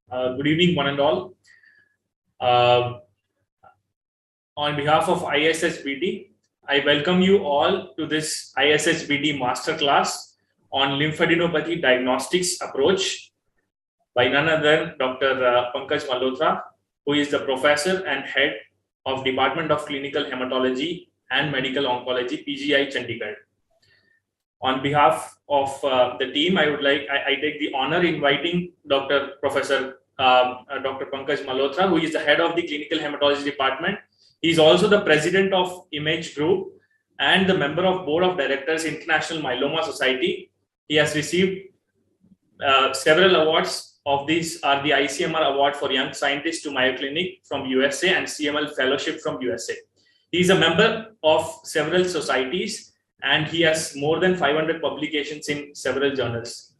Good evening, one and all. On behalf of ISHBD, I welcome you all to this ISHBD Masterclass on lymphadenopathy diagnostics approach by none other than Dr. Pankaj Malhotra, who is the professor and head of Department of Clinical Hematology and Medical Oncology, PGI Chandigarh. On behalf of the team, I take the honor inviting Professor Dr. Pankaj Malhotra, who is the head of the Clinical Hematology Department. He is also the president of Image Group and the member of Board of Directors, International Myeloma Society. He has received several awards. Of these are the ICMR Award for Young Scientists to Mayo Clinic from USA and CML Fellowship from USA. He is a member of several societies and he has more than 500 publications in several journals.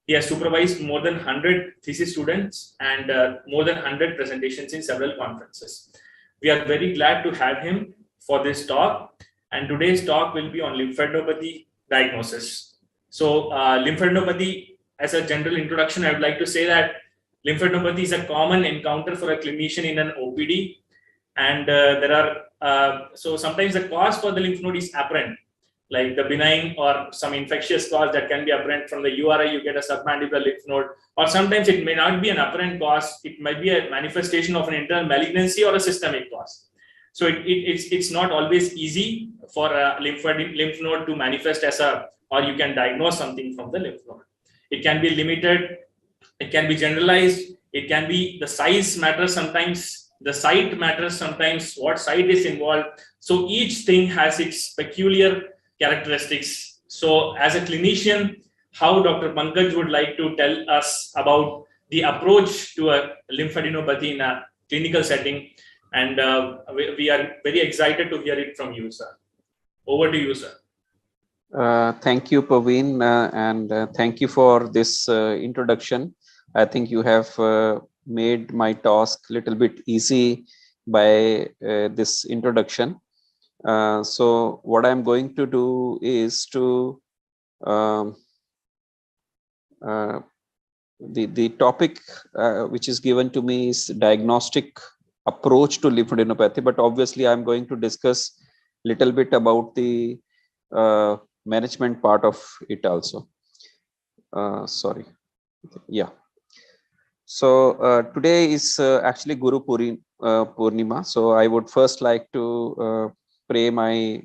He has supervised more than 100 thesis students and more than 100 presentations in several conferences. We are very glad to have him for this talk, and today's talk will be on lymphadenopathy diagnosis. So lymphadenopathy, as a general introduction, I would like to say that lymphadenopathy is a common encounter for a clinician in an OPD, and so sometimes the cause for the lymph node is apparent, like the benign or some infectious cause that can be apparent from the URI, you get a submandibular lymph node, or sometimes it may not be an apparent cause, it might be a manifestation of an internal malignancy or a systemic cause. So it's not always easy for a lymph node to manifest or you can diagnose something from the lymph node. It can be limited, it can be generalized, it can be the size matters sometimes, the site matters sometimes, what site is involved. So each thing has its peculiar characteristics. So as a clinician, how Dr. Pankaj would like to tell us about the approach to a lymphadenopathy in a clinical setting. And we are very excited to hear it from you, sir. Over to you, sir. Thank you, Paveen, and thank you for this introduction. I think you have made my task a little bit easy by this introduction. So what I'm going to do is to the topic which is given to me is diagnostic approach to lymphadenopathy, but obviously I'm going to discuss a little bit about the management part of it also. Sorry. Yeah. So today is actually Guru Purnima. So I would first like to pray my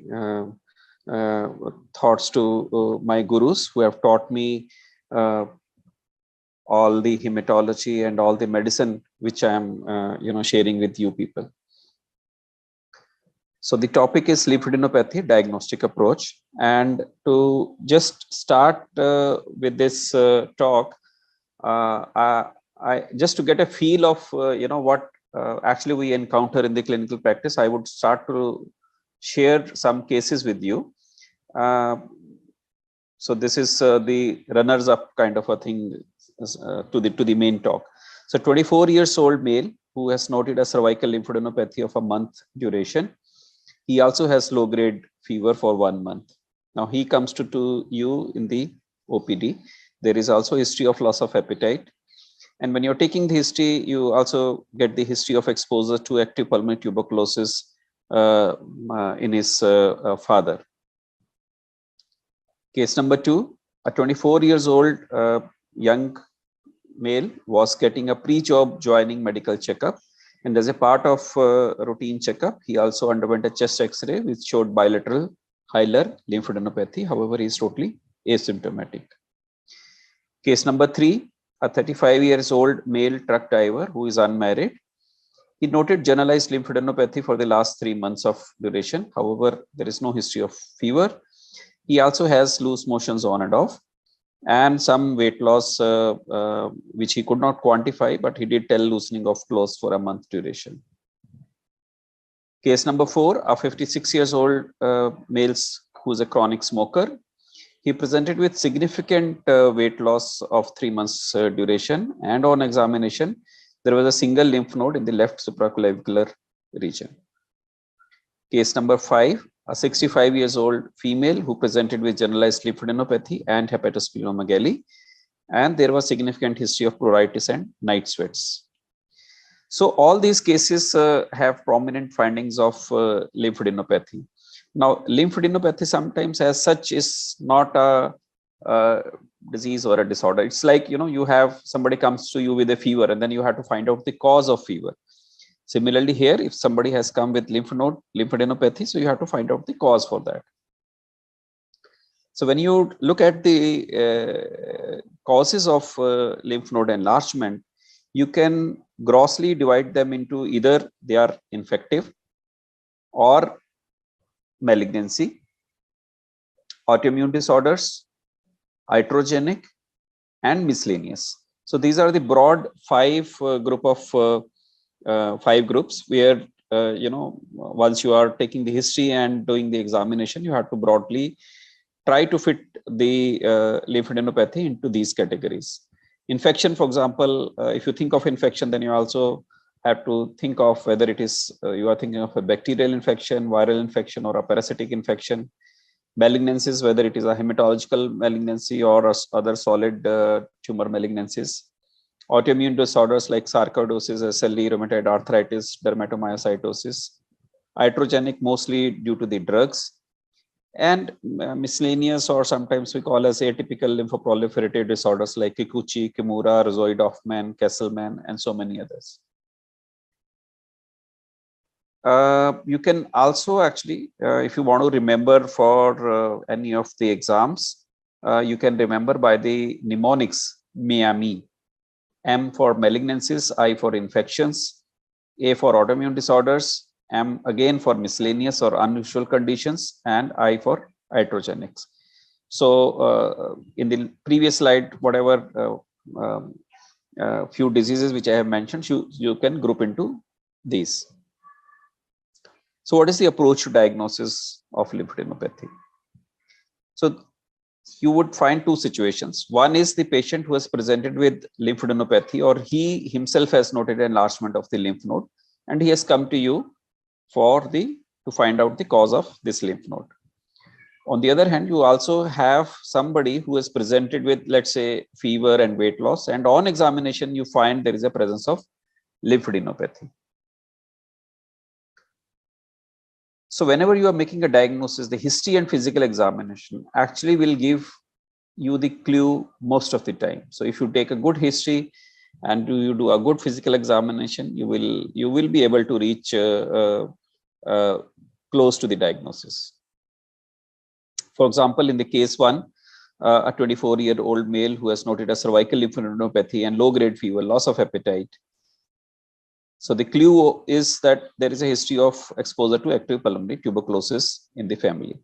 thoughts to my gurus who have taught me all the hematology and all the medicine which I am sharing with you people. So the topic is lymphadenopathy diagnostic approach, and to just start with this talk, I just to get a feel of what actually we encounter in the clinical practice, I would start to share some cases with you. So this is the runners up kind of a thing to the main talk. So 24 years old male who has noted a cervical lymphadenopathy of a month duration. He also has low grade fever for 1 month. Now he comes to you in the OPD. There is also history of loss of appetite. And when you're taking the history, you also get the history of exposure to active pulmonary tuberculosis in his father. Case number 2, a 24 years old young male was getting a pre-job joining medical checkup. And as a part of routine checkup, he also underwent a chest X-ray which showed bilateral hilar lymphadenopathy. However, he is totally asymptomatic. Case number 3, a 35 years old male truck driver who is unmarried. He noted generalized lymphadenopathy for the last 3 months of duration. However, there is no history of fever. He also has loose motions on and off, and some weight loss, which he could not quantify, but he did tell loosening of clothes for a month duration. Case number 4, a 56 years old male who is a chronic smoker. He presented with significant weight loss of 3 months duration, and on examination, there was a single lymph node in the left supraclavicular region. Case number 5, a 65 years old female who presented with generalized lymphadenopathy and hepatosplenomegaly. and there was significant history of pruritus and night sweats. So all these cases have prominent findings of lymphadenopathy. Now, lymphadenopathy sometimes as such is not a disease or a disorder. It's like, you have somebody comes to you with a fever and then you have to find out the cause of fever. Similarly here, if somebody has come with lymphadenopathy, so you have to find out the cause for that. So when you look at the causes of lymph node enlargement, you can grossly divide them into either they are infective or malignancy, autoimmune disorders, iatrogenic, and miscellaneous. So these are the broad five groups where once you are taking the history and doing the examination, you have to broadly try to fit the lymphadenopathy into these categories. Infection, for example, if you think of infection, then you also have to think of whether it is you are thinking of a bacterial infection, viral infection, or a parasitic infection. Malignancies, whether it is a hematological malignancy or other solid tumor malignancies. Autoimmune disorders like sarcoidosis, SLE, rheumatoid arthritis, dermatomyositis. Iatrogenic, mostly due to the drugs. And miscellaneous, or sometimes we call as atypical lymphoproliferative disorders like Kikuchi, Kimura, Rhozoid-Hoffmann, Kesselman, and so many others. You can also actually, if you want to remember for any of the exams, you can remember by the mnemonics MIAMI. M for malignancies, I for infections, A for autoimmune disorders, M again for miscellaneous or unusual conditions, and I for iatrogenics. So in the previous slide, whatever few diseases which I have mentioned, you can group into these. So what is the approach to diagnosis of lymphadenopathy? So you would find two situations. One is the patient who has presented with lymphadenopathy, or he himself has noted enlargement of the lymph node, and he has come to you to find out the cause of this lymph node. On the other hand, you also have somebody who is presented with, let's say, fever and weight loss, and on examination, you find there is a presence of lymphadenopathy. So whenever you are making a diagnosis, the history and physical examination actually will give you the clue most of the time. So if you take a good history and you do a good physical examination, you will be able to reach close to the diagnosis. For example, in the case one, a 24-year-old male who has noted a cervical lymphadenopathy and low-grade fever, loss of appetite. So the clue is that there is a history of exposure to active pulmonary tuberculosis in the family.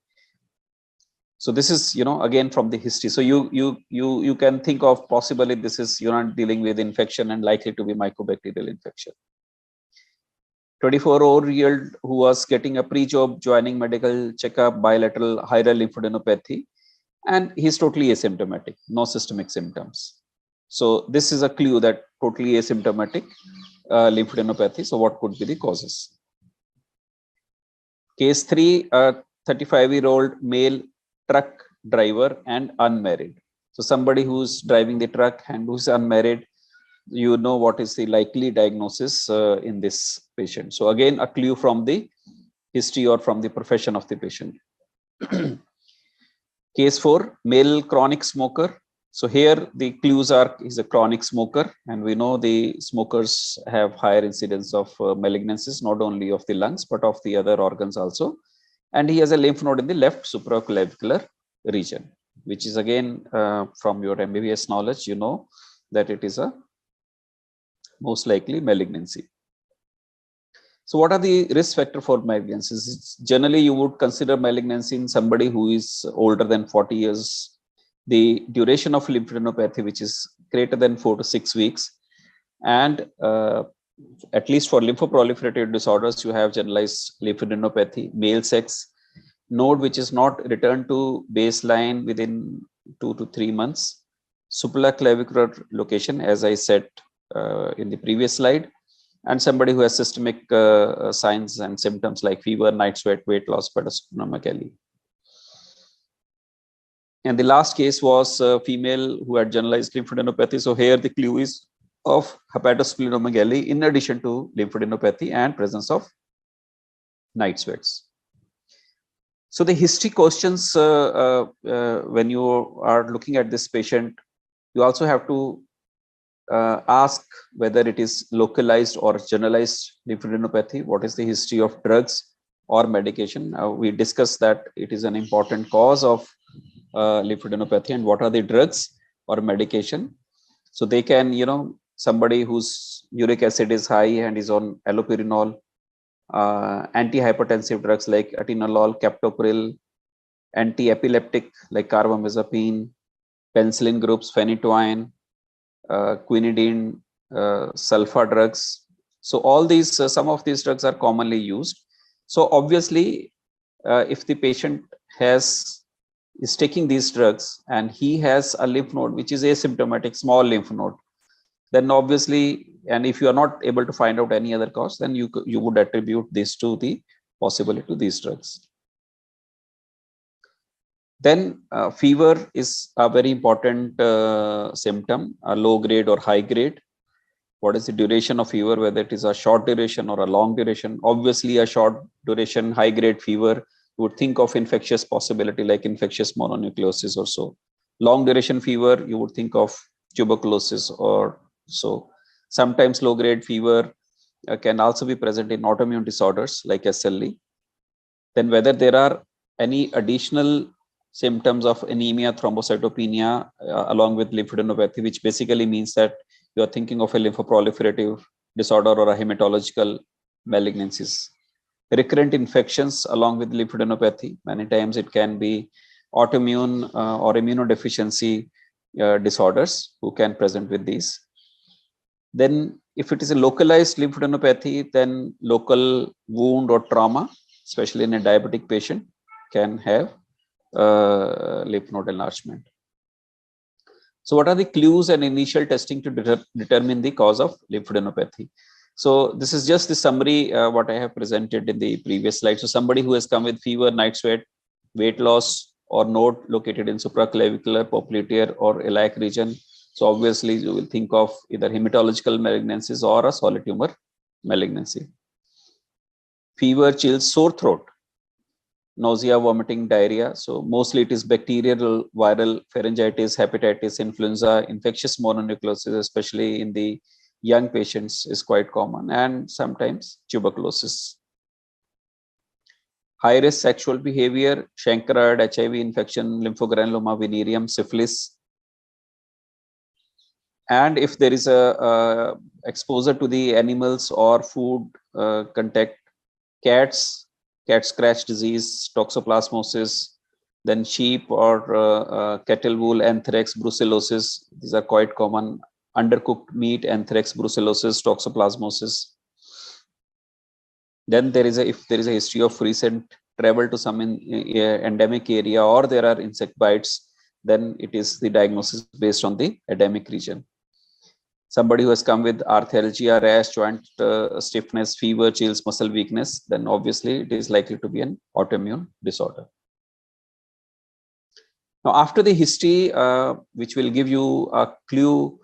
So this is, again from the history. So you can think of possibly this is you're not dealing with infection and likely to be mycobacterial infection. 24-year-old who was getting a pre-job joining medical checkup, bilateral hilar lymphadenopathy, and he's totally asymptomatic, no systemic symptoms. So this is a clue that totally asymptomatic lymphadenopathy. So what could be the causes? Case 3, a 35-year-old male truck driver and unmarried. So somebody who's driving the truck and who's unmarried, what is the likely diagnosis in this patient. So again, a clue from the history or from the profession of the patient. Case 4, male chronic smoker. So here the clues are, he's a chronic smoker, and we know the smokers have higher incidence of malignancies, not only of the lungs, but of the other organs also. And he has a lymph node in the left supraclavicular region, which is again from your MBBS knowledge, that it is a most likely malignancy. So what are the risk factor for malignancies? Generally, you would consider malignancy in somebody who is older than 40 years, the duration of lymphadenopathy, which is greater than 4 to 6 weeks. And at least for lymphoproliferative disorders, you have generalized lymphadenopathy, male sex, node which is not returned to baseline within 2 to 3 months, supraclavicular location, as I said in the previous slide, and somebody who has systemic signs and symptoms like fever, night sweat, weight loss, pseudomegaly. And the last case was a female who had generalized lymphadenopathy. So here the clue is of hepatosplenomegaly in addition to lymphadenopathy and presence of night sweats. So the history questions, when you are looking at this patient, you also have to ask whether it is localized or generalized lymphadenopathy. What is the history of drugs or medication? We discussed that it is an important cause of lymphadenopathy, and what are the drugs or medication. So they can, somebody whose uric acid is high and is on allopurinol, antihypertensive drugs like atenolol, captopril, anti-epileptic like carbamazepine, penicillin groups, phenytoin, quinidine, sulfa drugs. So all these, some of these drugs are commonly used. So obviously, if the patient is taking these drugs and he has a lymph node which is asymptomatic, small lymph node, then obviously, and if you are not able to find out any other cause, then you would attribute this to the possibility of these drugs. Then fever is a very important symptom, a low grade or high grade. What is the duration of fever, whether it is a short duration or a long duration? Obviously, a short duration, high grade fever, you would think of infectious possibility like infectious mononucleosis or so. Long duration fever, you would think of tuberculosis or so. Sometimes low grade fever can also be present in autoimmune disorders like SLE. Then whether there are any additional symptoms of anemia, thrombocytopenia, along with lymphadenopathy, which basically means that you are thinking of a lymphoproliferative disorder or a hematological malignancies. Recurrent infections along with lymphadenopathy, many times it can be autoimmune or immunodeficiency disorders who can present with these. Then if it is a localized lymphadenopathy, then local wound or trauma, especially in a diabetic patient, can have lymph node enlargement. So what are the clues and initial testing to determine the cause of lymphadenopathy? So this is just the summary, what I have presented in the previous slide. So somebody who has come with fever, night sweat, weight loss, or node located in supraclavicular, popliteal, or iliac region. So obviously you will think of either hematological malignancies or a solid tumor malignancy. Fever, chills, sore throat, nausea, vomiting, diarrhea. So mostly it is bacterial, viral, pharyngitis, hepatitis, influenza, infectious mononucleosis, especially in the young patients, is quite common, and sometimes tuberculosis. High risk sexual behavior, chancroid, HIV infection, lymphogranuloma, venereum, syphilis. And if there is a exposure to the animals or food contact, cats, cat scratch disease, toxoplasmosis, then sheep or cattle wool, anthrax, brucellosis. These are quite common. Undercooked meat, anthrax, brucellosis, toxoplasmosis. Then if there is a history of recent travel to some endemic area, or there are insect bites, then it is the diagnosis based on the endemic region. Somebody who has come with arthralgia, rash, joint stiffness, fever, chills, muscle weakness, then obviously it is likely to be an autoimmune disorder. Now, after the history, which will give you a clue,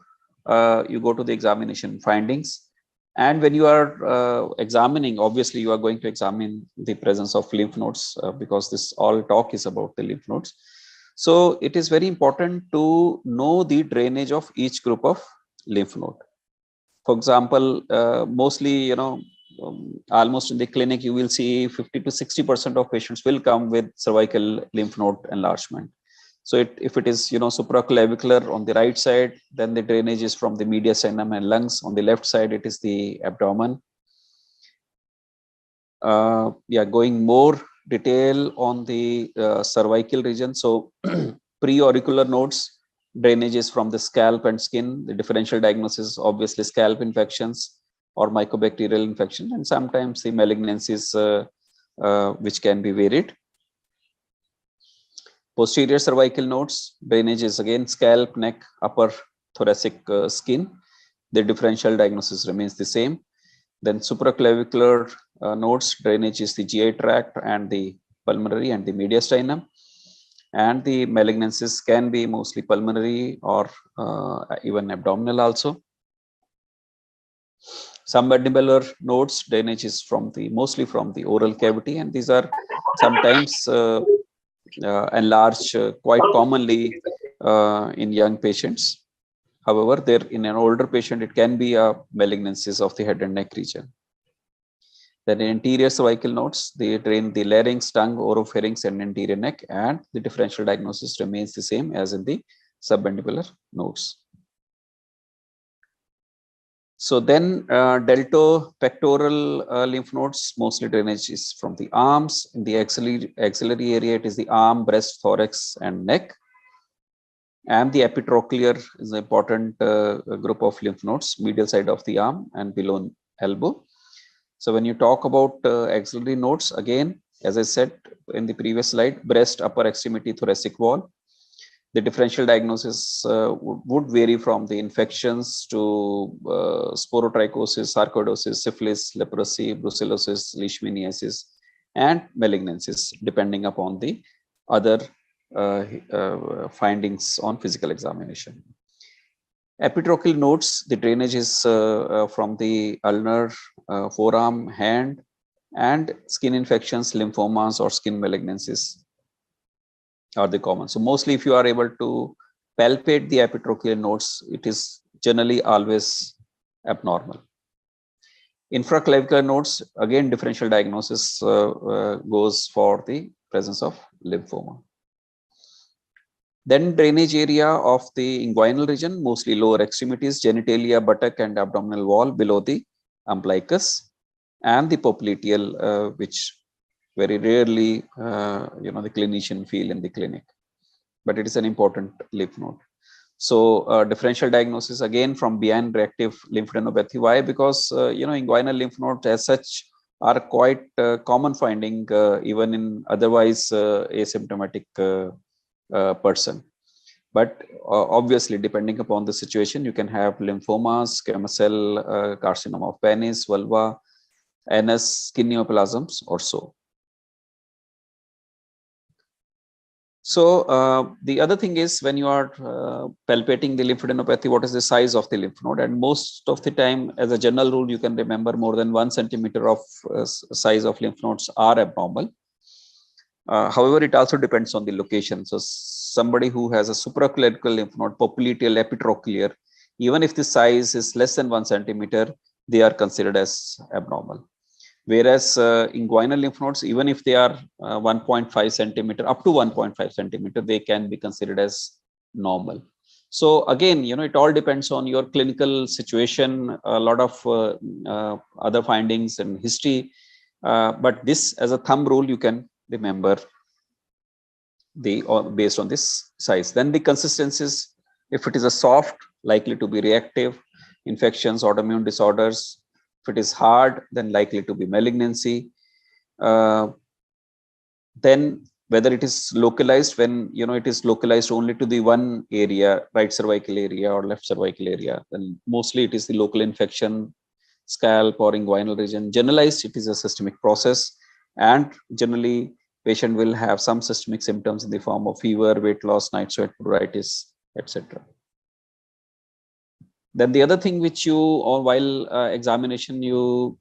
you go to the examination findings. And when you are examining, obviously you are going to examine the presence of lymph nodes because this all talk is about the lymph nodes. So it is very important to know the drainage of each group of lymph node. For example, mostly, almost in the clinic, you will see 50 to 60% of patients will come with cervical lymph node enlargement. So if it is, supraclavicular on the right side, then the drainage is from the mediastinum and lungs. On the left side, it is the abdomen. Going more detail on the cervical region. So pre-auricular nodes, drainage is from the scalp and skin. The differential diagnosis, obviously scalp infections or mycobacterial infection, and sometimes the malignancies which can be varied. Posterior cervical nodes, drainage is again scalp, neck, upper thoracic skin. The differential diagnosis remains the same. Then supraclavicular nodes, drainage is the GI tract and the pulmonary and the mediastinum. and the malignancies can be mostly pulmonary or even abdominal also. Submandibular nodes drainage is mostly from the oral cavity, and these are sometimes enlarged quite commonly in young patients. However, in an older patient, it can be a malignancies of the head and neck region. Then in anterior cervical nodes, they drain the larynx, tongue, oropharynx, and anterior neck, and the differential diagnosis remains the same as in the submandibular nodes. So then deltopectoral lymph nodes, mostly drainage is from the arms. In the axillary area, it is the arm, breast, thorax, and neck. And the epitrochlear is an important group of lymph nodes, medial side of the arm and below elbow. So when you talk about axillary nodes, again, as I said in the previous slide, breast, upper extremity, thoracic wall. The differential diagnosis would vary from the infections to sporotrichosis, sarcoidosis, syphilis, leprosy, brucellosis, leishmaniasis, and malignancies, depending upon the other findings on physical examination. Epitrochleal nodes, the drainage is from the ulnar, forearm, hand, and skin infections, lymphomas, or skin malignancies are the common. So mostly if you are able to palpate the epitrochleal nodes, it is generally always abnormal. Infraclavicular nodes, again, differential diagnosis goes for the presence of lymphoma. Then drainage area of the inguinal region, mostly lower extremities, genitalia, buttock, and abdominal wall below the umbilicus, and the popliteal, which very rarely, the clinician feel in the clinic, but it is an important lymph node. So differential diagnosis again from benign reactive lymphadenopathy. Why? Because inguinal lymph nodes as such are quite common finding even in otherwise asymptomatic person. But obviously, depending upon the situation, you can have lymphomas, squamous cell carcinoma of penis, vulva, anus, skin neoplasms, or so. So the other thing is when you are palpating the lymphadenopathy, what is the size of the lymph node? And most of the time, as a general rule, you can remember more than 1 centimeter of size of lymph nodes are abnormal. However, it also depends on the location. So somebody who has a supraclavicular lymph node, popliteal, epitrochlear, even if the size is less than 1 centimeter, they are considered as abnormal. Whereas inguinal lymph nodes, even if they are 1.5 centimeter, up to 1.5 centimeter, they can be considered as normal. So again, it all depends on your clinical situation, a lot of other findings and history. But this, as a thumb rule, you can remember based on this size. Then the consistencies, if it is a soft, likely to be reactive, infections, autoimmune disorders. If it is hard, then likely to be malignancy. Then whether it is localized, when it is localized only to the one area, right cervical area or left cervical area, then mostly it is the local infection, scalp or inguinal region. Generalized, it is a systemic process, and generally patient will have some systemic symptoms in the form of fever, weight loss, night sweat, pruritus, etc. Then the other thing which you, or while examination, you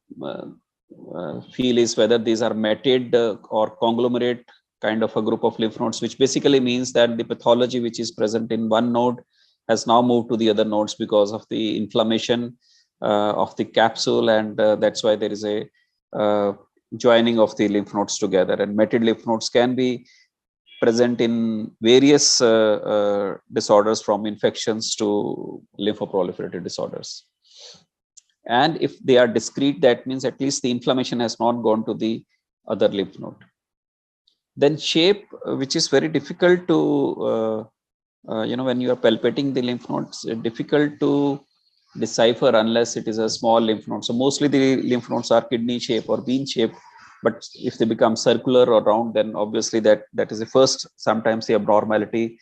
feel is whether these are matted or conglomerate kind of a group of lymph nodes, which basically means that the pathology which is present in one node has now moved to the other nodes because of the inflammation of the capsule, and that's why there is a joining of the lymph nodes together. And matted lymph nodes can be present in various disorders, from infections to lymphoproliferative disorders. And if they are discrete, that means at least the inflammation has not gone to the other lymph node. Then shape, which is very difficult to, when you are palpating the lymph nodes, difficult to decipher unless it is a small lymph node. So mostly the lymph nodes are kidney shape or bean shape. But if they become circular or round, then obviously that is the first, sometimes the abnormality.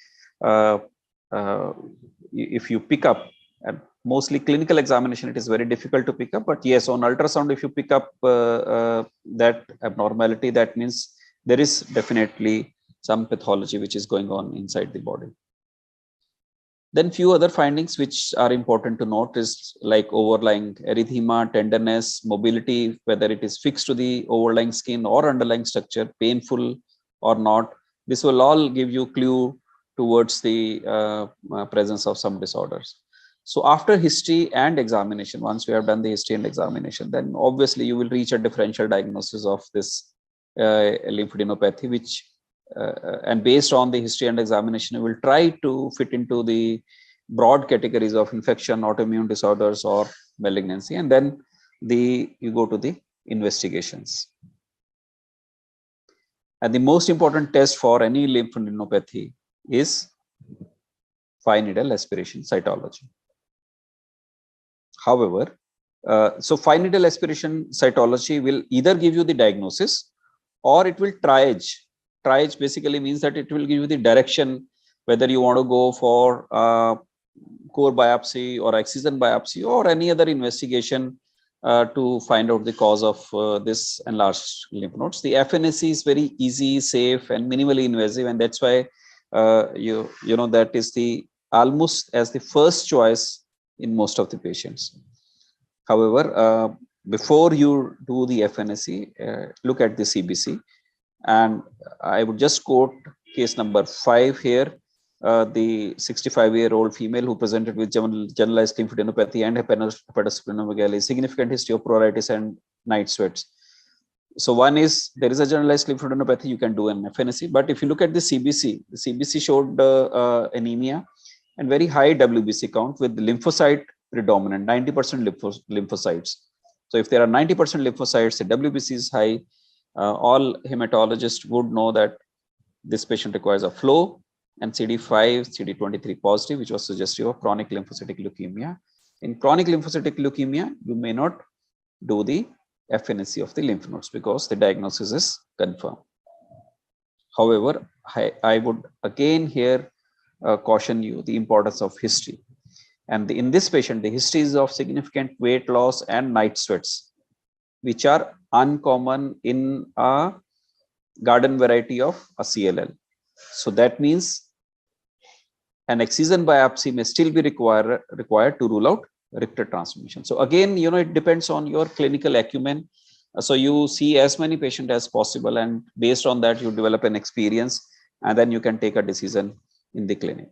If you pick up, and mostly clinical examination, it is very difficult to pick up. But yes, on ultrasound, if you pick up that abnormality, that means there is definitely some pathology which is going on inside the body. Then few other findings which are important to note is like overlying erythema, tenderness, mobility, whether it is fixed to the overlying skin or underlying structure, painful or not. This will all give you clue towards the presence of some disorders. So after history and examination, once we have done the history and examination, then obviously you will reach a differential diagnosis of this lymphadenopathy, which and based on the history and examination, you will try to fit into the broad categories of infection, autoimmune disorders, or malignancy, and then you go to the investigations. And the most important test for any lymphadenopathy is fine needle aspiration cytology. However, so fine needle aspiration cytology will either give you the diagnosis or it will triage. Triage basically means that it will give you the direction whether you want to go for core biopsy or excision biopsy or any other investigation to find out the cause of this enlarged lymph nodes. The FNAC is very easy, safe, and minimally invasive, and that's why you know that is the almost as the first choice in most of the patients. However, before you do the FNAC, look at the CBC. And I would just quote case number 5 here, the 65-year-old female who presented with generalized lymphadenopathy and hepatosplenomegaly, significant history of pruritus and night sweats. So one is there is a generalized lymphadenopathy, you can do an FNAC. But if you look at the CBC showed anemia and very high WBC count with lymphocyte predominant, 90% lymphocytes. So if there are 90% lymphocytes, the WBC is high. All hematologists would know that this patient requires a flow and CD5, CD23 positive, which was suggestive of chronic lymphocytic leukemia. In chronic lymphocytic leukemia, you may not do the FNAC of the lymph nodes because the diagnosis is confirmed. However, I would again here caution you the importance of history. And in this patient, the history is of significant weight loss and night sweats, which are uncommon in a garden variety of a CLL. So that means an excision biopsy may still be required to rule out Richter transformation. So again, it depends on your clinical acumen. So you see as many patients as possible, and based on that, you develop an experience, and then you can take a decision in the clinic.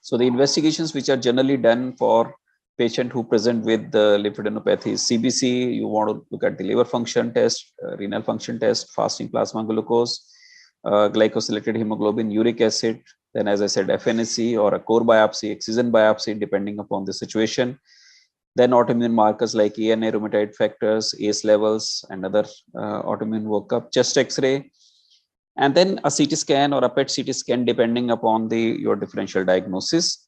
So the investigations which are generally done for patient who present with the lymphadenopathy is CBC. You want to look at the liver function test, renal function test, fasting plasma glucose, glycosylated hemoglobin, uric acid. Then, as I said, FNAC or a core biopsy, excision biopsy, depending upon the situation. Then autoimmune markers like ENA, rheumatoid factors, ACE levels, and other autoimmune workup, chest X-ray, and then a CT scan or a PET CT scan, depending upon your differential diagnosis.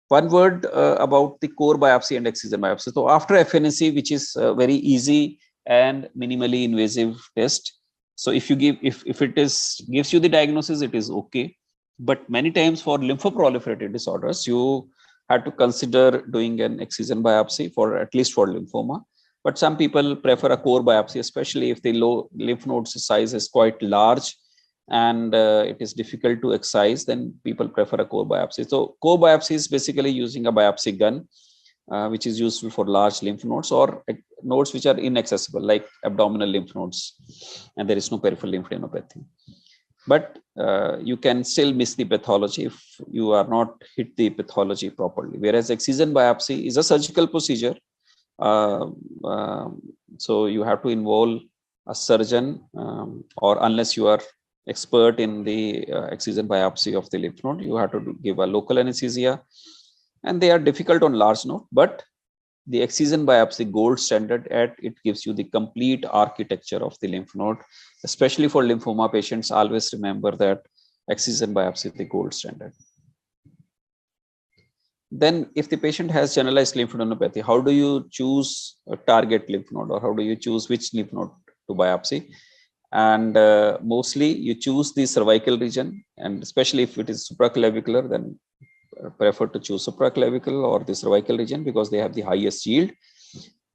One word about the core biopsy and excision biopsy. So after FNAC, which is a very easy and minimally invasive test. So if it gives you the diagnosis, it is okay. But many times for lymphoproliferative disorders, you have to consider doing an excision biopsy at least for lymphoma. But some people prefer a core biopsy, especially if the lymph nodes size is quite large and it is difficult to excise, then people prefer a core biopsy. So core biopsy is basically using a biopsy gun, which is useful for large lymph nodes or nodes which are inaccessible, like abdominal lymph nodes, and there is no peripheral lymphadenopathy. But you can still miss the pathology if you are not hit the pathology properly. Whereas excision biopsy is a surgical procedure. So you have to involve a surgeon, or unless you are expert in the excision biopsy of the lymph node, you have to give a local anesthesia, and they are difficult on large node. But the excision biopsy gold standard, it gives you the complete architecture of the lymph node, especially for lymphoma patients. Always remember that excision biopsy is the gold standard. Then if the patient has generalized lymphadenopathy, how do you choose a target lymph node, or how do you choose which lymph node to biopsy? And mostly you choose the cervical region, and especially if it is supraclavicular, then prefer to choose supraclavicle or the cervical region because they have the highest yield.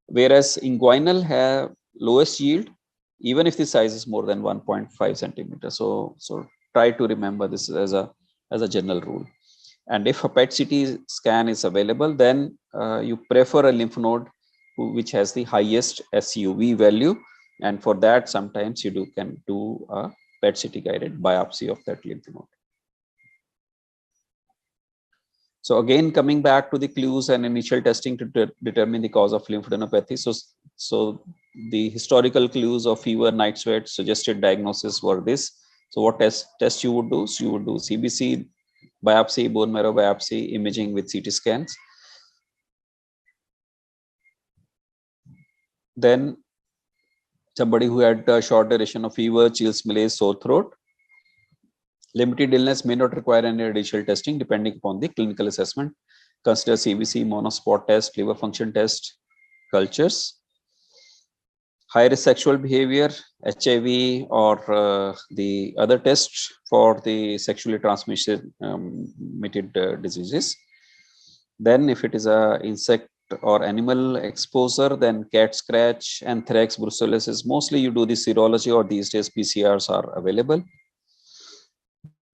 Whereas inguinal have lowest yield, even if the size is more than 1.5 centimeters. So try to remember this as a general rule. And if a PET CT scan is available, then you prefer a lymph node which has the highest SUV value. And for that, sometimes you can do a PET CT guided biopsy of that lymph node. So again, coming back to the clues and initial testing to determine the cause of lymphadenopathy. So the historical clues of fever, night sweat, suggested diagnosis were this. So what test you would do? So you would do CBC, biopsy, bone marrow biopsy, imaging with CT scans. Then somebody who had a short duration of fever, chills, malaise, sore throat. Limited illness may not require any additional testing depending upon the clinical assessment. Consider CBC, monospot test, liver function test, cultures. High risk sexual behavior, HIV, or the other tests for the sexually transmitted diseases. Then if it is a insect or animal exposure, then cat scratch, anthrax, brucellosis. Mostly you do the serology, or these days PCRs are available.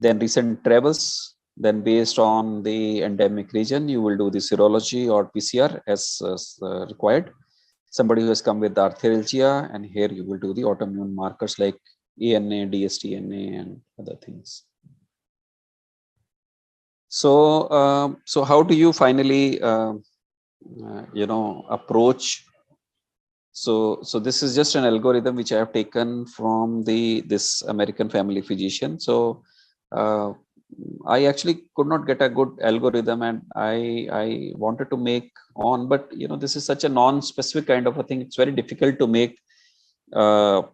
Then recent travels, then based on the endemic region, you will do the serology or PCR as required. Somebody who has come with arthralgia, and here you will do the autoimmune markers like ANA, dsDNA, and other things. So, so how do you finally, approach? So this is just an algorithm which I have taken from this American family physician. So I actually could not get a good algorithm, and I wanted to make on, but this is such a non-specific kind of a thing. It's very difficult to make an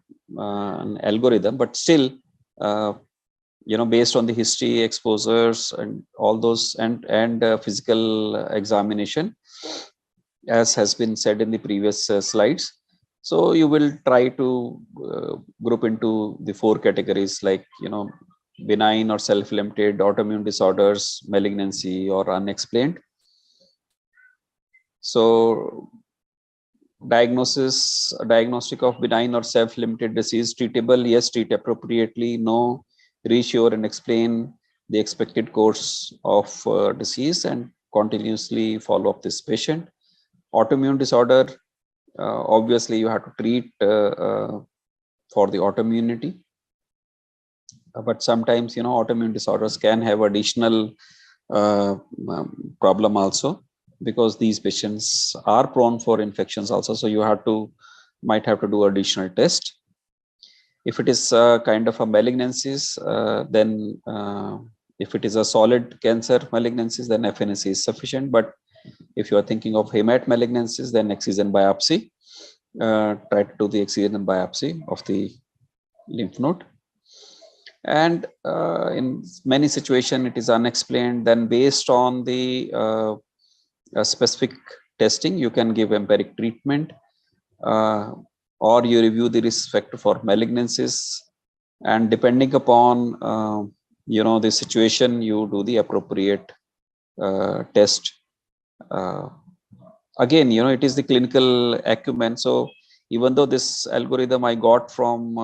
algorithm, but still, based on the history, exposures, and all those, and physical examination, as has been said in the previous slides. So you will try to group into the 4 categories, like benign or self-limited, autoimmune disorders, malignancy, or unexplained. So diagnostic of benign or self-limited disease: treatable, yes; treat appropriately, no; reassure and explain the expected course of disease, and continuously follow up this patient. Autoimmune disorder, obviously you have to treat for the autoimmunity. But sometimes, autoimmune disorders can have additional problem also, because these patients are prone for infections also. So you might have to do additional test. If it is kind of a malignancies, then if it is a solid cancer malignancies, then FNAC is sufficient. But if you are thinking of hemat malignancies, then excision biopsy. Try to do the excision biopsy of the lymph node. And in many situations it is unexplained, then based on the specific testing, you can give empiric treatment, or you review the risk factor for malignancies, and depending upon the situation, you do the appropriate test. Again, it is the clinical acumen. So even though this algorithm I got from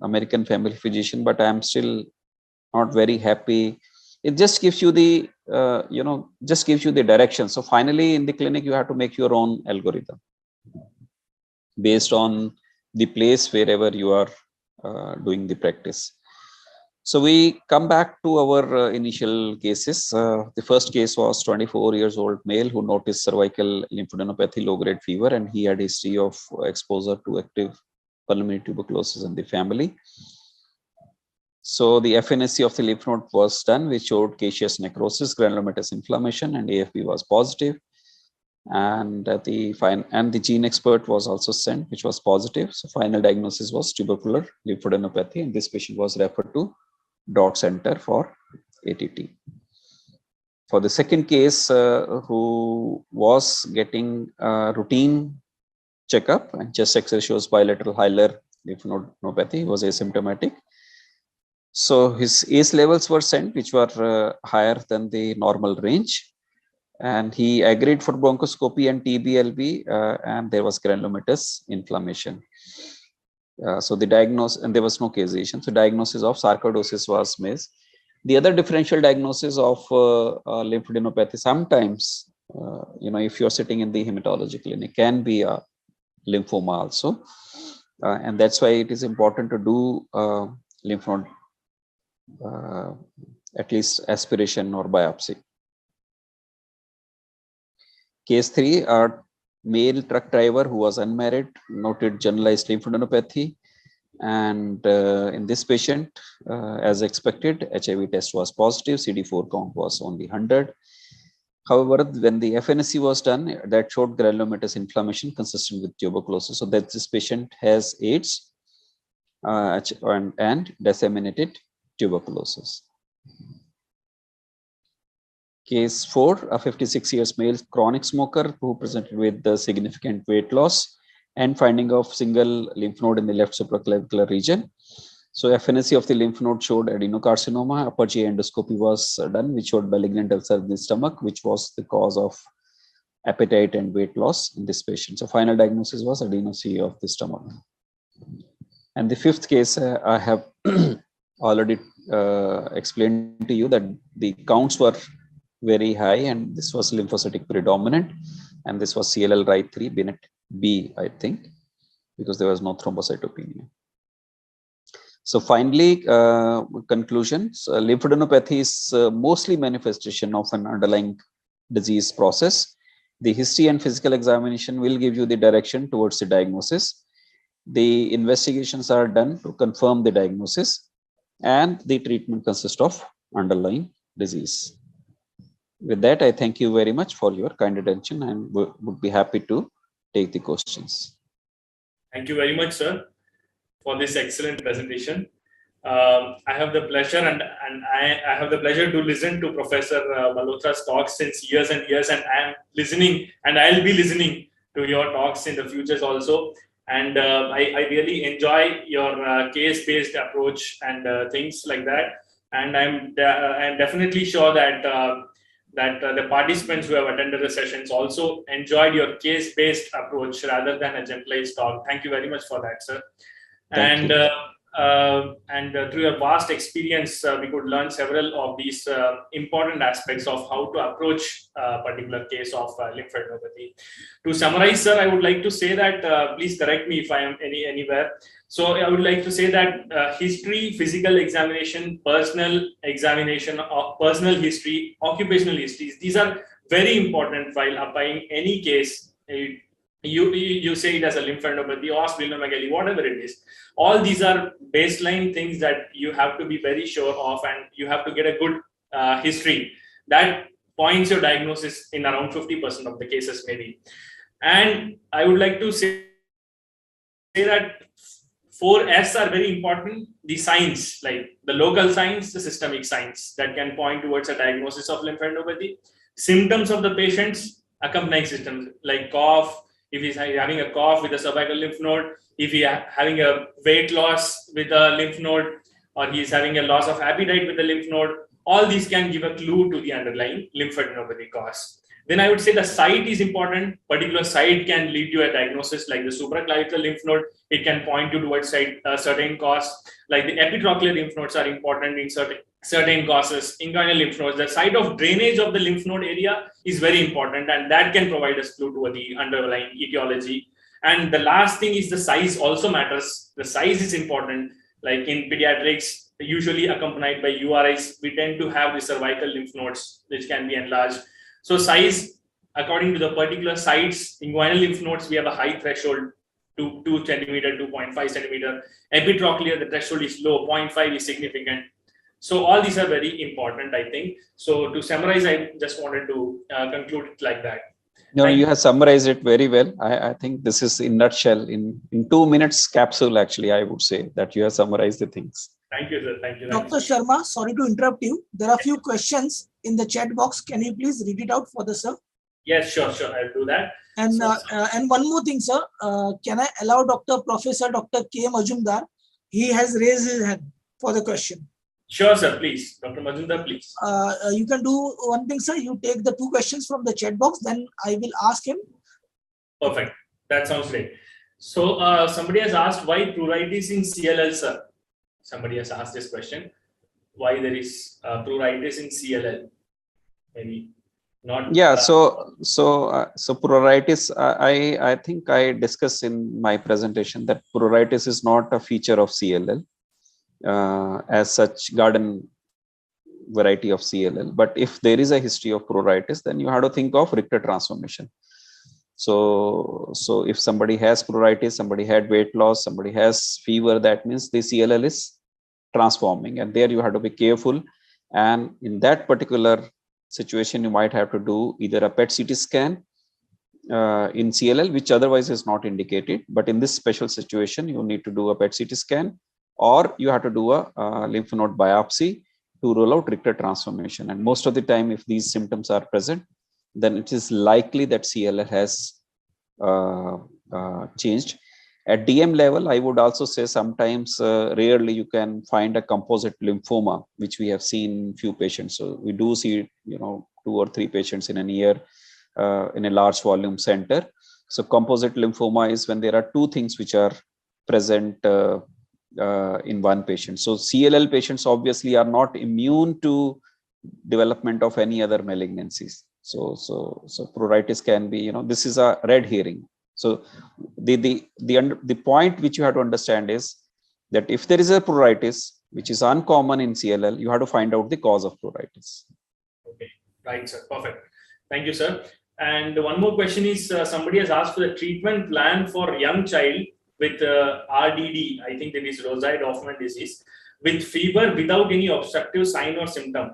American family physician, but I am still not very happy. It just gives you the just gives you the direction. So finally in the clinic you have to make your own algorithm based on the place wherever you are doing the practice. So we come back to our initial cases. The first case was 24 years old male who noticed cervical lymphadenopathy, low-grade fever, and he had history of exposure to active pulmonary tuberculosis in the family. So the FNAC of the lymph node was done, which showed caseous necrosis, granulomatous inflammation, and AFP was positive. And the gene expert was also sent, which was positive. So final diagnosis was tubercular lymphadenopathy, and this patient was referred to DOT center for ATT. For the second case, who was getting a routine checkup, and chest X-ray shows bilateral hilar lymphadenopathy, was asymptomatic. So his ACE levels were sent, which were higher than the normal range, and he agreed for bronchoscopy and TBLB, and there was granulomatous inflammation. So the diagnosis, and there was no causation. So diagnosis of sarcoidosis was missed. The other differential diagnosis of lymphadenopathy sometimes, if you're sitting in the hematology clinic, can be a lymphoma also. And that's why it is important to do lymph node, at least aspiration or biopsy. Case 3, a male truck driver who was unmarried, noted generalized lymphadenopathy. And in this patient, as expected, HIV test was positive, CD4 count was only 100. However, when the FNSC was done, that showed granulomatous inflammation consistent with tuberculosis. So that this patient has AIDS and disseminated tuberculosis. Case 4, a 56 years male chronic smoker who presented with the significant weight loss and finding of single lymph node in the left supraclavicular region. So FNSC of the lymph node showed adenocarcinoma. Upper GI endoscopy was done, which showed malignant ulcer in the stomach, which was the cause of appetite and weight loss in this patient. So final diagnosis was adenocarcinoma of the stomach. And the 5th case, I have already explained to you that the counts were very high, and this was lymphocytic predominant, and this was CLL right 3 Binet B, I think, because there was no thrombocytopenia. So finally, conclusions, lymphadenopathy is mostly manifestation of an underlying disease process. The history and physical examination will give you the direction towards the diagnosis. The investigations are done to confirm the diagnosis, and the treatment consists of underlying disease. With that, I thank you very much for your kind attention and would be happy to take the questions. Thank you very much, sir, for this excellent presentation. I have the pleasure and I have the pleasure to listen to Professor Malhotra's talks since years and years, and I am listening and I'll be listening to your talks in the futures also. And I really enjoy your case-based approach and things like that. And I'm definitely sure that the participants who have attended the sessions also enjoyed your case-based approach rather than a generalized talk. Thank you very much for that, sir. And through your vast experience, we could learn several of these important aspects of how to approach a particular case of lymphadenopathy. To summarize, sir, I would like to say that, please correct me if I am anywhere. So I would like to say that history, physical examination, personal examination, personal history, occupational histories, these are very important while applying any case. You say it as a lymphadenopathy or splenomegaly, whatever it is. All these are baseline things that you have to be very sure of, and you have to get a good history that points your diagnosis in around 50% of the cases maybe. And I would like to say that 4 S are very important. The signs, like the local signs, the systemic signs that can point towards a diagnosis of lymphadenopathy. Symptoms of the patients, accompanying symptoms like cough, if he's having a cough with a cervical lymph node, if he is having a weight loss with a lymph node, or he is having a loss of appetite with the lymph node, all these can give a clue to the underlying lymphadenopathy cause. Then I would say the site is important. Particular site can lead to a diagnosis, like the supraclavicular lymph node. It can point you towards certain cause. Like the epitrochlear lymph nodes are important in certain causes. Inguinal lymph nodes, the site of drainage of the lymph node area is very important, and that can provide us clue to the underlying etiology. And the last thing is the size also matters. The size is important. Like in pediatrics, usually accompanied by URIs, we tend to have the cervical lymph nodes, which can be enlarged. So size, according to the particular sites, inguinal lymph nodes, we have a high threshold, 2 centimeter, 2.5 centimeter. Epitrochlear, the threshold is low, 0.5 is significant. So all these are very important, I think. So to summarize, I just wanted to conclude it like that. No, you have summarized it very well. I think this is in nutshell, in 2 minutes capsule, actually, I would say that you have summarized the things. Thank you, sir. Thank you. Dr. Sharma, sorry to interrupt you. There are a few questions in the chat box. Can you please read it out for the sir? Yes, sure. I'll do that. And one more thing, sir. Can I allow Professor Dr. K. Majumdar? He has raised his hand for the question. Sure, sir. Please, Dr. Majumdar, please. You can do one thing, sir. You take the 2 questions from the chat box. Then I will ask him. Perfect. That sounds great. So somebody has asked why pruritus in CLL, sir. Somebody has asked this question. Why there is pruritus in CLL? Maybe not. Yeah, so pruritus, I think I discussed in my presentation that pruritus is not a feature of CLL as such garden variety of CLL. But if there is a history of pruritus, then you have to think of Richter transformation. So if somebody has pruritus, somebody had weight loss, somebody has fever, that means the CLL is transforming, and there you have to be careful. And in that particular situation, you might have to do either a PET CT scan in CLL, which otherwise is not indicated. But in this special situation, you need to do a PET CT scan, or you have to do a lymph node biopsy to rule out Richter transformation. And most of the time, if these symptoms are present, then it is likely that CLL has changed. At DM level, I would also say sometimes rarely you can find a composite lymphoma, which we have seen in few patients. So we do see, 2 or 3 patients in a year in a large volume center. So composite lymphoma is when there are 2 things which are present in one patient. So CLL patients obviously are not immune to development of any other malignancies. So pruritus can be, this is a red herring. So the point which you have to understand is that if there is a pruritus, which is uncommon in CLL, you have to find out the cause of pruritus. Okay, right, sir. Perfect. Thank you, sir. And one more question is, somebody has asked for the treatment plan for young child with RDD. I think that is Roside-Hoffman disease with fever without any obstructive sign or symptom.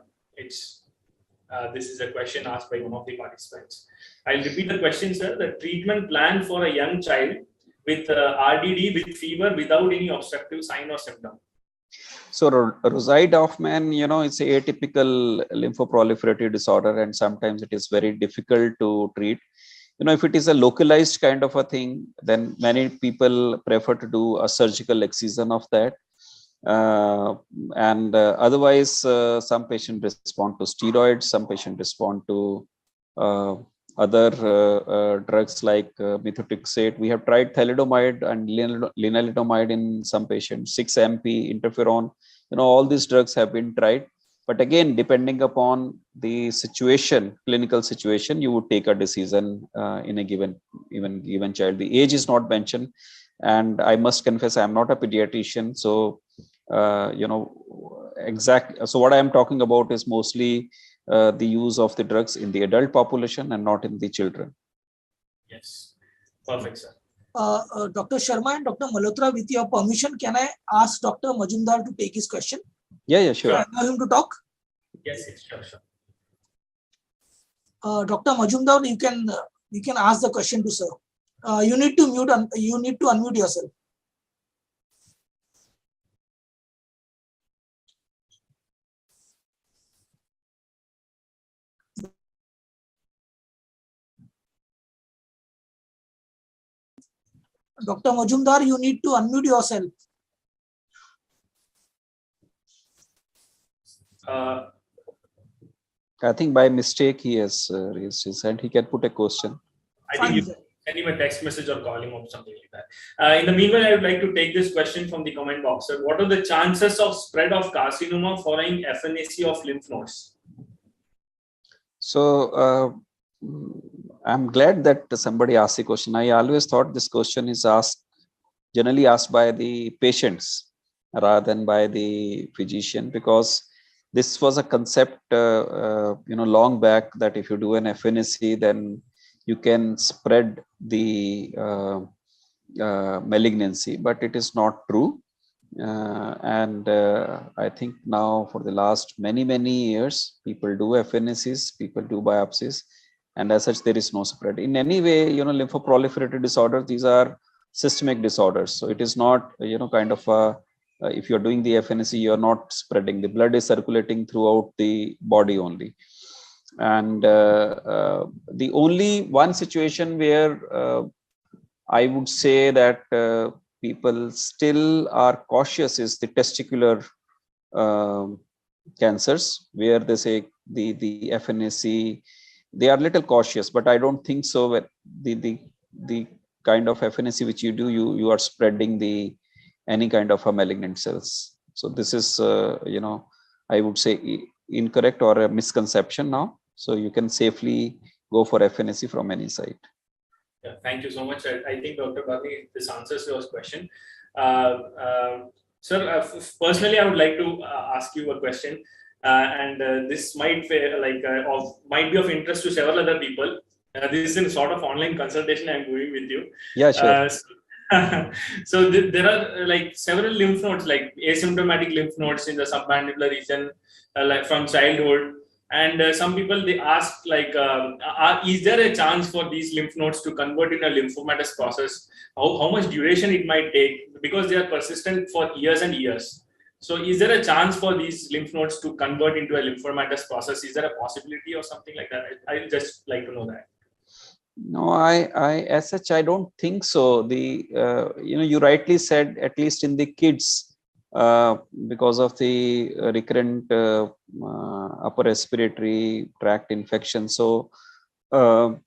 This is a question asked by one of the participants. I'll repeat the question, sir. The treatment plan for a young child with RDD with fever without any obstructive sign or symptom. So Roside-Hoffman, it's a atypical lymphoproliferative disorder, and sometimes it is very difficult to treat. If it is a localized kind of a thing, then many people prefer to do a surgical excision of that. Otherwise, some patients respond to steroids, some patients respond to other drugs like methotrexate. We have tried thalidomide and lenalidomide in some patients, 6-MP, interferon. All these drugs have been tried. But again, depending upon the situation, clinical situation, you would take a decision in a given child. The age is not mentioned, and I must confess I am not a pediatrician. So So what I am talking about is mostly the use of the drugs in the adult population and not in the children. Yes, perfect, sir. Dr. Sharma and Dr. Malhotra, with your permission, can I ask Dr. Majumdar to take his question? Yeah, sure. Can I allow him to talk? Yes, sure. Dr. Majumdar, you can ask the question to sir. You need to unmute yourself. Dr. Majumdar, you need to unmute yourself. I think by mistake he has raised his hand. He can put a question. I think you send him a text message or call him or something like that. In the meanwhile, I would like to take this question from the comment box. Sir. What are the chances of spread of carcinoma following FNAC of lymph nodes? So I'm glad that somebody asked the question. I always thought this question is generally asked by the patients rather than by the physician, because this was a concept, long back, that if you do an FNAC, then you can spread the malignancy, but it is not true. I think now for the last many years, people do FNACs, people do biopsies, and as such, there is no spread. In any way, lymphoproliferative disorders, these are systemic disorders. So it is not, kind of a, if you're doing the FNAC, you're not spreading. The blood is circulating throughout the body only. And the only one situation where I would say that people still are cautious is the testicular cancers, where they say the FNAC, they are little cautious, but I don't think so. The kind of FNAC which you do, you are spreading the any kind of a malignant cells. So this is, I would say incorrect or a misconception now. So you can safely go for FNAC from any site. Yeah, thank you so much. I think Dr. Bhagni, this answers your question. Sir, personally, I would like to ask you a question, and this might might be of interest to several other people. This is a sort of online consultation I'm doing with you. Yeah, sure. So there are like several lymph nodes, like asymptomatic lymph nodes in the submandibular region, like from childhood. And some people, they ask like, is there a chance for these lymph nodes to convert in a lymphomatous process? How much duration it might take, because they are persistent for years and years. So is there a chance for these lymph nodes to convert into a lymphomatous process? Is there a possibility or something like that? I'd just like to know that. No, as such, I don't think so. The, you rightly said, at least in the kids, because of the recurrent upper respiratory tract infection. So, the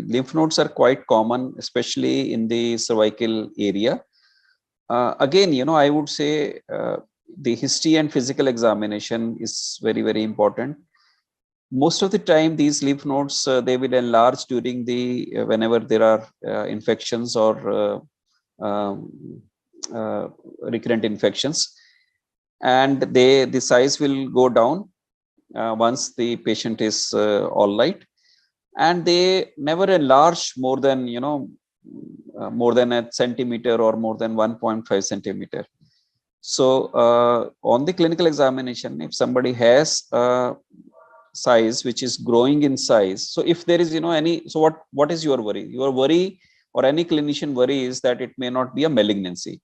lymph nodes are quite common, especially in the cervical area. Again, I would say the history and physical examination is very, very important. Most of the time, these lymph nodes, they will enlarge during the whenever there are infections or recurrent infections, and the size will go down once the patient is all right, and they never enlarge more than more than a centimeter or more than 1.5 centimeter. So on the clinical examination, if somebody has size which is growing in size, so if there is any, so what is your worry or any clinician worry is that it may not be a malignancy.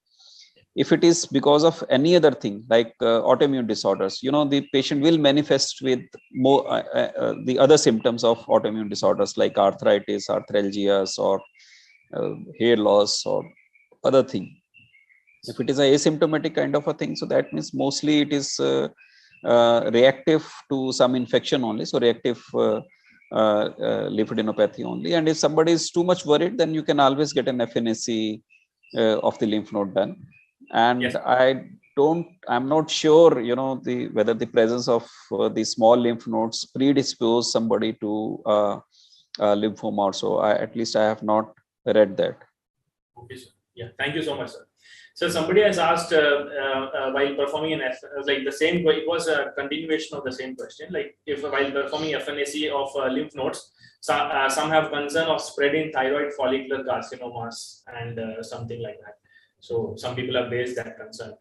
If it is because of any other thing like autoimmune disorders, the patient will manifest with more the other symptoms of autoimmune disorders like arthritis, arthralgias, or hair loss or other thing. If it is a asymptomatic kind of a thing, so that means mostly it is reactive to some infection only, so reactive lymphadenopathy only. And if somebody is too much worried, then you can always get an FNAC of the lymph node done. And yes, I'm not sure, whether the presence of the small lymph nodes predispose somebody to lymphoma or so. At least I have not read that. Okay, sir. Yeah, thank you so much, sir. So somebody has asked while performing like the same, it was a continuation of the same question. Like if while performing FNAC of lymph nodes, some have concern of spread in thyroid follicular carcinomas and something like that. So some people have raised that concern.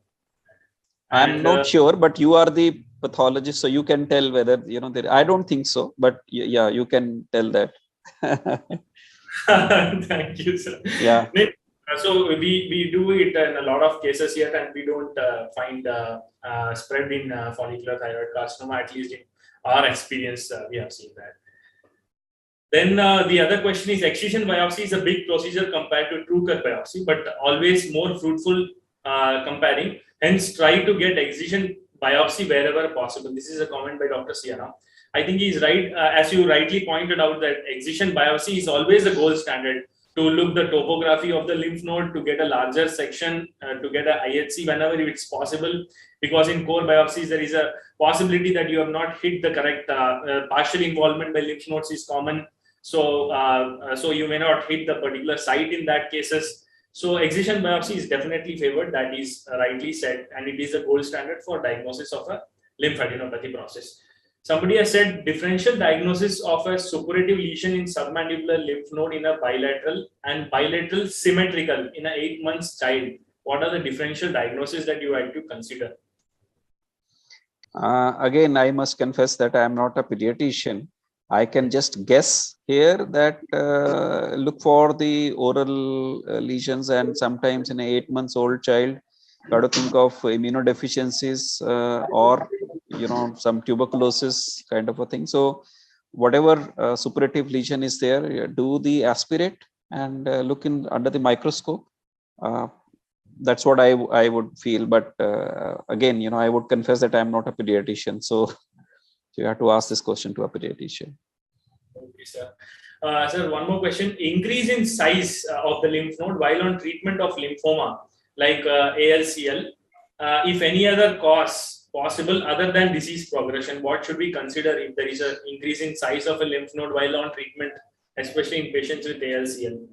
I'm not sure, but you are the pathologist, so you can tell whether I don't think so, but yeah, you can tell that. Thank you, sir. Yeah. So we do it in a lot of cases here, and we don't find spread in follicular thyroid carcinoma. At least in our experience, we have seen that. Then the other question is, excision biopsy is a big procedure compared to true cut biopsy, but always more fruitful comparing. Hence, try to get excision biopsy wherever possible. This is a comment by Dr. Siana. I think he's right. As you rightly pointed out, that excision biopsy is always the gold standard to look the topography of the lymph node, to get a larger section, to get a IHC whenever it's possible. Because in core biopsies, there is a possibility that you have not hit the correct partial involvement by lymph nodes is common. So, so you may not hit the particular site in that cases. So excision biopsy is definitely favored. That is rightly said, and it is the gold standard for diagnosis of a lymphadenopathy process. Somebody has said differential diagnosis of a suppurative lesion in submandibular lymph node in a bilateral and bilateral symmetrical in an 8 months child. What are the differential diagnoses that you like to consider? Again, I must confess that I am not a pediatrician. I can just guess here that look for the oral lesions, and sometimes in an 8 months old child, got to think of immunodeficiencies or some tuberculosis kind of a thing. So whatever suppurative lesion is there, do the aspirate and look in under the microscope. That's what I would feel. But again, I would confess that I'm not a pediatrician. So you have to ask this question to a pediatrician. Okay, sir. Sir, one more question. Increase in size of the lymph node while on treatment of lymphoma, like ALCL. If any other cause possible other than disease progression, what should we consider if there is an increase in size of a lymph node while on treatment, especially in patients with ALCL?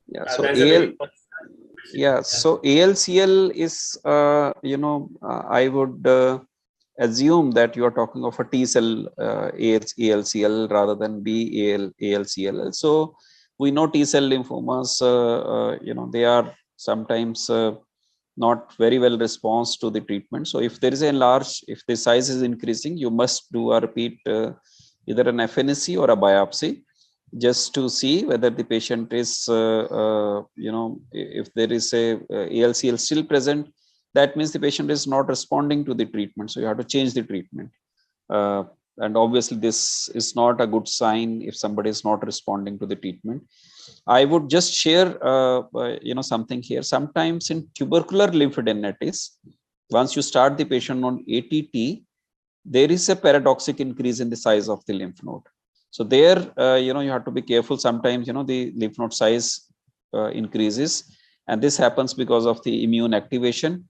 Yeah. So That's a very so ALCL is, I would assume that you are talking of a T cell ALCL rather than ALCL. So we know T cell lymphomas, they are sometimes not very well response to the treatment. So if there is if the size is increasing, you must do a repeat either an FNAC or a biopsy, just to see whether the patient is, if there is a ALCL still present, that means the patient is not responding to the treatment. So you have to change the treatment. And obviously this is not a good sign if somebody is not responding to the treatment. I would just share, something here. Sometimes in tubercular lymphadenitis, once you start the patient on ATT, there is a paradoxic increase in the size of the lymph node. So there, you have to be careful. Sometimes, the lymph node size increases, and this happens because of the immune activation,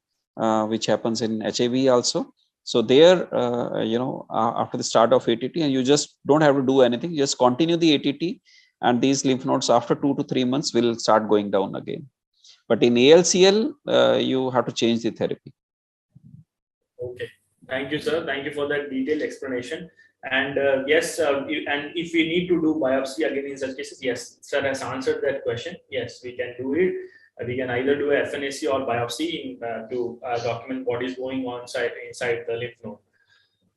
which happens in HIV also. So there, after the start of ATT, and you just don't have to do anything, you just continue the ATT, and these lymph nodes after 2 to 3 months will start going down again. But in ALCL, you have to change the therapy. Okay. Thank you, sir. Thank you for that detailed explanation. And yes, and if we need to do biopsy again in such cases, yes, sir has answered that question. Yes, we can do it. We can either do a FNAC or biopsy to document what is going on inside the lymph node.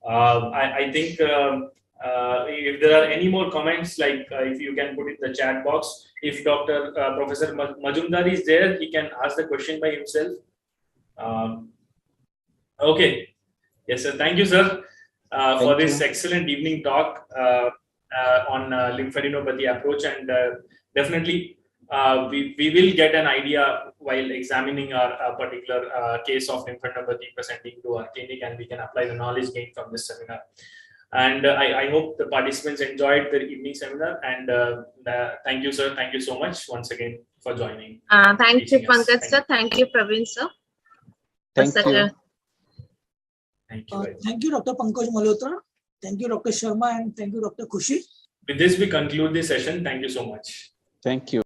I think if there are any more comments, like if you can put it in the chat box. If Professor Majumdar is there, he can ask the question by himself. Okay. Yes, sir. Thank you, sir, for this excellent evening talk on lymphadenopathy approach, and definitely we will get an idea while examining our particular case of lymphadenopathy presenting to our clinic, and we can apply the knowledge gained from this seminar. And I hope the participants enjoyed the evening seminar. And thank you, sir. Thank you so much once again for joining. Thank you, Pankaj sir. Thank you, Praveen sir. Thank you. Thank you. Thank you, Dr. Pankaj Malhotra. Thank you, Dr. Sharma, and thank you, Dr. Khushi. With this, we conclude the session. Thank you so much. Thank you.